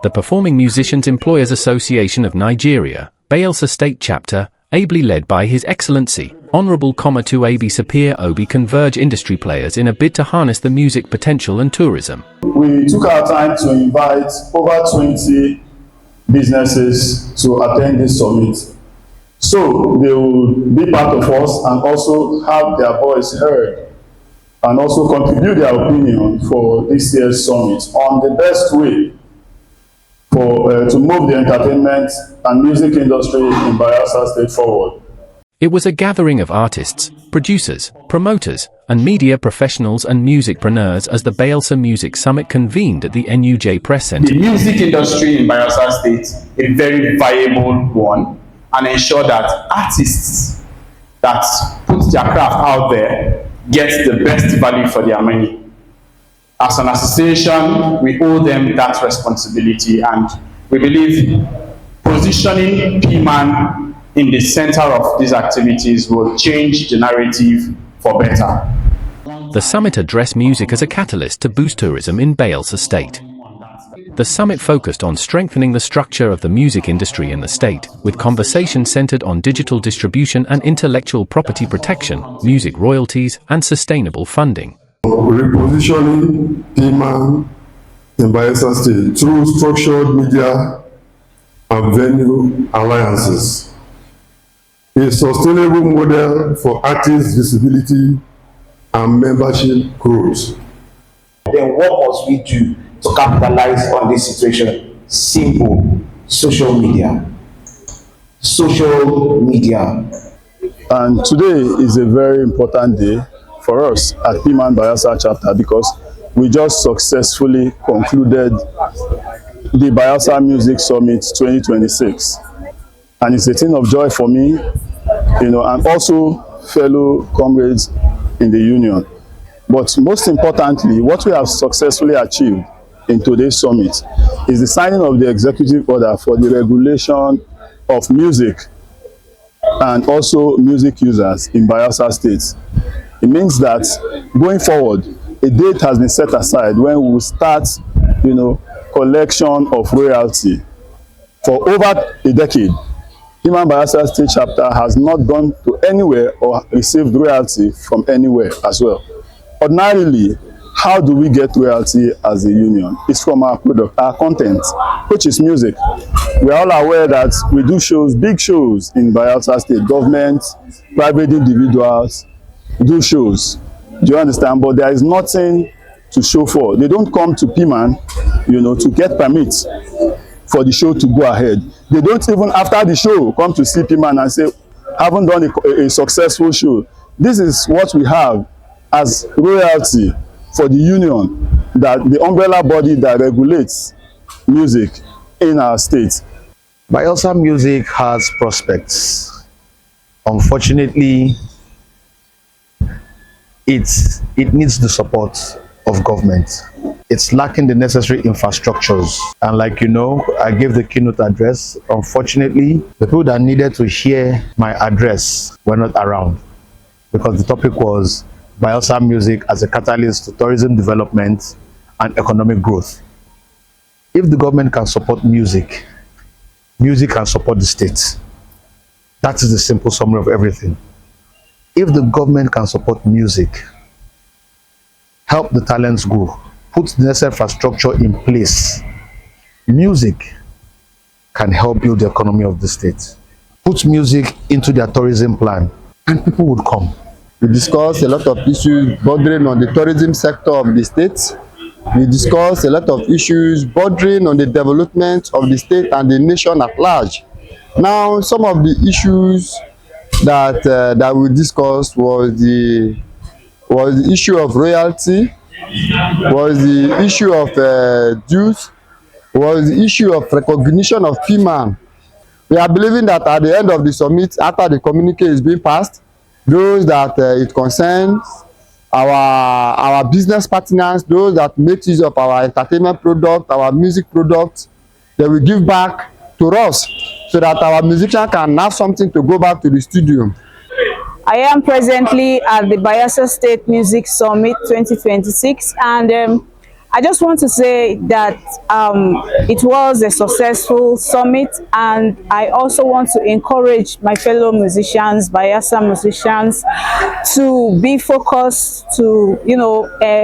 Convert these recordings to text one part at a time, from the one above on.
The Performing Musicians Employers Association of Nigeria, Bayelsa State Chapter, ably led by His Excellency, Honorable Abi Sapir Obi, converge industry players in a bid to harness the music potential and tourism. We took our time to invite over 20 businesses to attend this summit. So they will be part of us and also have their voice heard and also contribute their opinion for this year's summit on the best way to move the entertainment and music industry in Bayelsa State forward. It was a gathering of artists, producers, promoters, and media professionals and musicpreneurs as the Bayelsa Music Summit convened at the NUJ Press Center. The music industry in Bayelsa State, a very viable one, and ensure that artists that put their craft out there get the best value for their money. As an association, we owe them that responsibility, and we believe positioning Pman in the center of these activities will change the narrative for better. The summit addressed music as a catalyst to boost tourism in Bayelsa State. The summit focused on strengthening the structure of the music industry in the state, with conversations centered on digital distribution and intellectual property protection, music royalties, and sustainable funding. Repositioning Pman in Bayelsa State through structured media and venue alliances. A sustainable model for artist visibility and membership growth. Then what must we do to capitalize on this situation? Simple: social media. Social media. And today is a very important day for us at Pman Bayelsa chapter because we just successfully concluded the Bayelsa Music Summit 2026. And it's a thing of joy for me, and also fellow comrades in the union. But most importantly, what we have successfully achieved in today's summit is the signing of the executive order for the regulation of music and also music users in Bayelsa State. It means that going forward, a date has been set aside when we will start, collection of royalty. For over a decade, Pman Bayelsa State Chapter has not gone to anywhere or received royalty from anywhere as well. Ordinarily, how do we get royalty as a union? It's from our product, our content, which is music. We are all aware that we do shows, big shows in Bayelsa State. Government, private individuals do shows. Do you understand? But there is nothing to show for. They don't come to Pman, to get permits for the show to go ahead. They don't even, after the show, come to see Pman and say, haven't done a successful show. This is what we have as royalty for the union, that the umbrella body that regulates music in our state. Bayelsa music has prospects. Unfortunately, it needs the support of government. It's lacking the necessary infrastructures. And like I gave the keynote address. Unfortunately, the people that needed to hear my address were not around, because the topic was Bayelsa music as a catalyst to tourism development and economic growth. If the government can support music, music can support the state. That is the simple summary of everything. If the government can support music, help the talents grow, put the necessary infrastructure in place, music can help build the economy of the state. Put music into their tourism plan, and people would come. We discussed a lot of issues bordering on the tourism sector of the state. We discussed a lot of issues bordering on the development of the state and the nation at large. Now, some of the issues that we discussed was the issue of royalty, was the issue of dues, was the issue of recognition of Pman. We are believing that at the end of the summit, after the communique is being passed, those that it concerns, our business partners, those that make use of our entertainment product, our music product, they will give back to us so that our musicians can have something to go back to the studio. I am presently at the Bayelsa State Music Summit 2026, and I just want to say that it was a successful summit, and I also want to encourage my fellow musicians, Bayelsa musicians, to be focused, to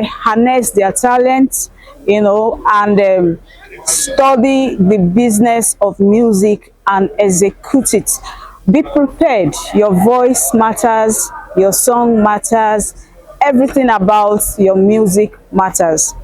harness their talent, and study the business of music and execute it. Be prepared. Your voice matters, your song matters, everything about your music matters.